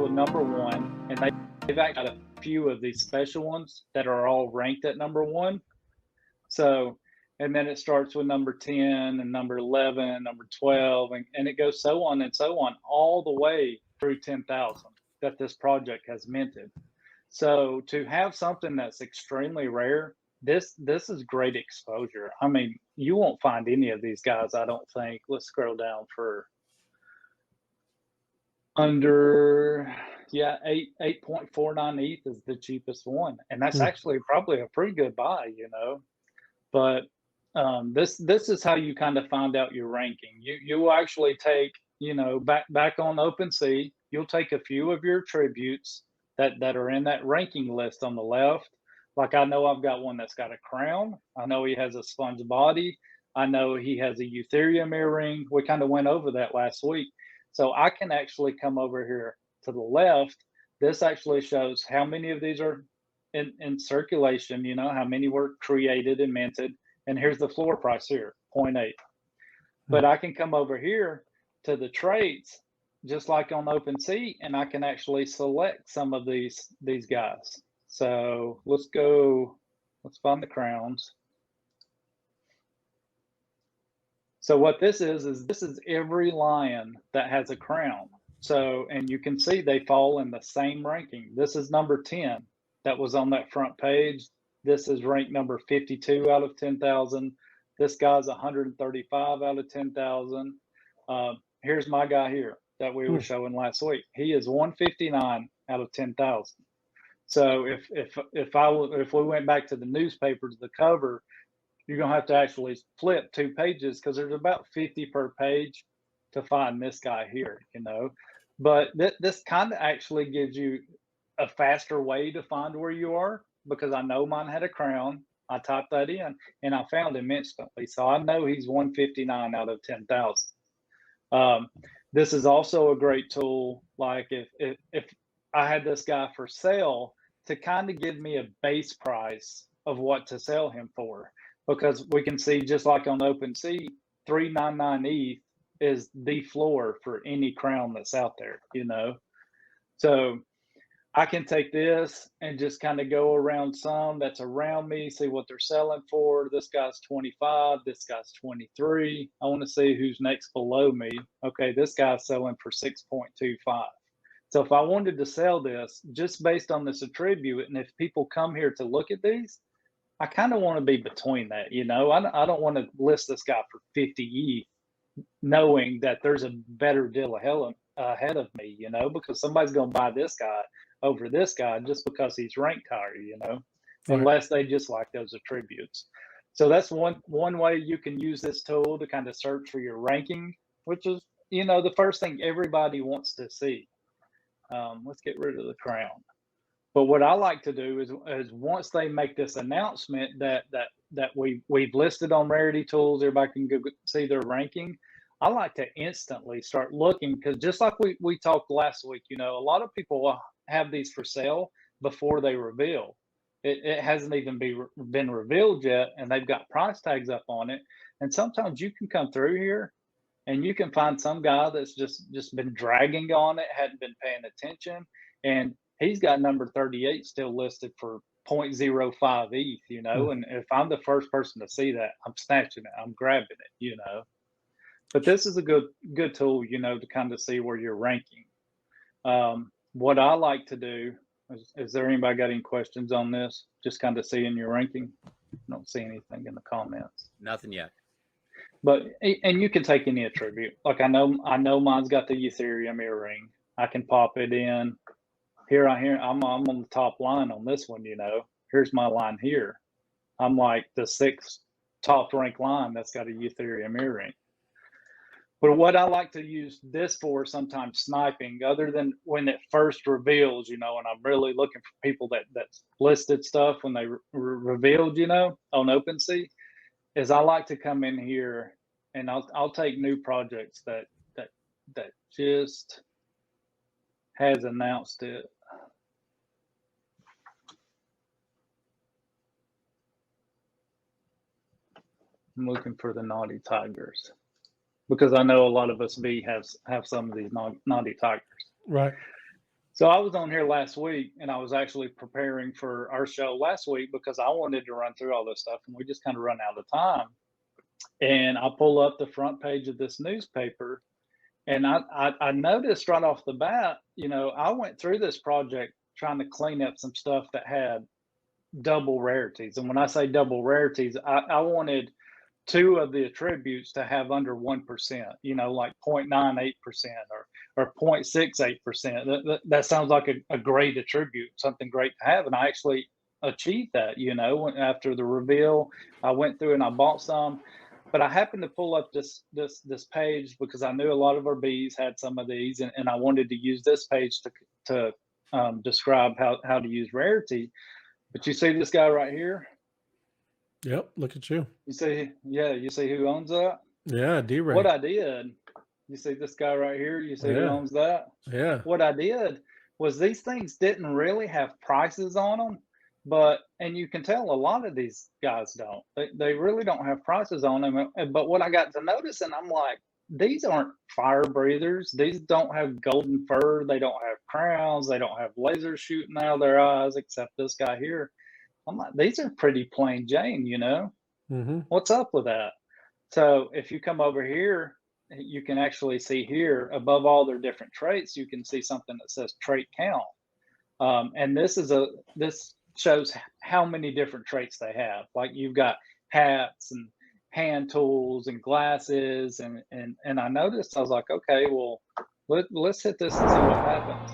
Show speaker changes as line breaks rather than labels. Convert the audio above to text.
with number one, and they've actually got a few of these special ones that are all ranked at number one. So, and then it starts with number 10 and number 11 and number 12, and it goes so on and so on, all the way through 10,000 that this project has minted. So to have something that's extremely rare, this is great exposure. I mean, you won't find any of these guys, I don't think. Let's scroll down for under, yeah, 8.49 ETH is the cheapest one, and that's actually probably a pretty good buy, you know. But this is how you kind of find out your ranking. You will actually take, you know, back on OpenSea, you'll take a few of your attributes that are in that ranking list on the left. Like I know I've got one that's got a crown. I know he has a sponge body. I know he has a Ethereum earring. We kind of went over that last week. So I can actually come over here to the left. This actually shows how many of these are in circulation, you know, how many were created and minted. And here's the floor price here, 0.8. But I can come over here to the traits, just like on OpenSea, and I can actually select some of these guys. So let's find the crowns. So what this is this is every lion that has a crown. So, and you can see they fall in the same ranking. This is number 10 that was on that front page. This is ranked number 52 out of 10,000. This guy's 135 out of 10,000. Here's my guy here that we were showing last week. He is 159 out of 10,000. So if we went back to the newspaper, to the cover, you're gonna have to actually flip 2 pages because there's about 50 per page to find this guy here, you know. But this kind of actually gives you a faster way to find where you are, because I know mine had a crown. I typed that in and I found him instantly. So I know he's 159 out of 10,000. This is also a great tool. Like if I had this guy for sale, to kind of give me a base price of what to sell him for, because we can see, just like on OpenSea, 399 ETH is the floor for any crown that's out there, you know. So I can take this and just kind of go around some that's around me, see what they're selling for. This guy's 25, this guy's 23. I want to see who's next below me. Okay, this guy's selling for 6.25. So if I wanted to sell this just based on this attribute, and if people come here to look at these, I kind of want to be between that, you know. I don't want to list this guy for 50 ETH, knowing that there's a better deal ahead of me, you know, because somebody's going to buy this guy over this guy just because he's ranked higher, you know, unless they just like those attributes. So that's one way you can use this tool to kind of search for your ranking, which is, you know, the first thing everybody wants to see. Let's get rid of the crown. But what I like to do is once they make this announcement that we've listed on Rarity.Tools, everybody can go see their ranking. I like to instantly start looking, because just like we talked last week, you know, a lot of people have these for sale before they reveal. It hasn't even been revealed yet, and they've got price tags up on it. And sometimes you can come through here and you can find some guy that's just been dragging on it, hadn't been paying attention, and he's got number 38 still listed for 0.05 ETH, you know. And if I'm the first person to see that, I'm snatching it, I'm grabbing it, you know. But this is a good tool, you know, to kind of see where you're ranking. What I like to do is there anybody got any questions on this? Just kind of seeing your ranking. I don't see anything in the comments.
Nothing yet.
But, and you can take any attribute. Like I know mine's got the Ethereum earring. I can pop it in. I'm on the top line on this one, you know. Here's my line here. I'm like the 6th top ranked line that's got a Ethereum earring. But what I like to use this for, sometimes sniping, other than when it first reveals, you know, and I'm really looking for people that's listed stuff when they revealed, you know, on OpenSea, is I like to come in here and I'll take new projects that just has announced it. I'm looking for the Naughty Tigers, because I know a lot of us have some of these naughty tigers.
Right.
So I was on here last week and I was actually preparing for our show last week because I wanted to run through all this stuff and we just kind of run out of time. And I pull up the front page of this newspaper and I noticed right off the bat, I went through this project trying to clean up some stuff that had double rarities. And when I say double rarities, I wanted two of the attributes to have under 1%, like 0.98% or 0.68%. That sounds like a great attribute, something great to have. And I actually achieved that, after the reveal, I went through and I bought some. But I happened to pull up this page because I knew a lot of our bees had some of these, and I wanted to use this page to describe how to use rarity. But you see this guy right here?
Yep, look at you.
You see, yeah, you see who owns that?
Yeah,
What
D-Ray.
I did, you see this guy right here? You see who
Yeah,
owns that?
yeah.
What I did was these things didn't really have prices on them, and you can tell a lot of these guys don't. They really don't have prices on them. But what I got to notice, and I'm like, these aren't fire breathers. These don't have golden fur. They don't have crowns. They don't have lasers shooting out of their eyes, except this guy here. I'm like, these are pretty plain Jane.
Mm-hmm.
What's up with that? So if you come over here, you can actually see here above all their different traits, you can see something that says trait count. And this shows how many different traits they have. Like you've got hats and hand tools and glasses, and I noticed I was like, okay, well, let's hit this and see what happens.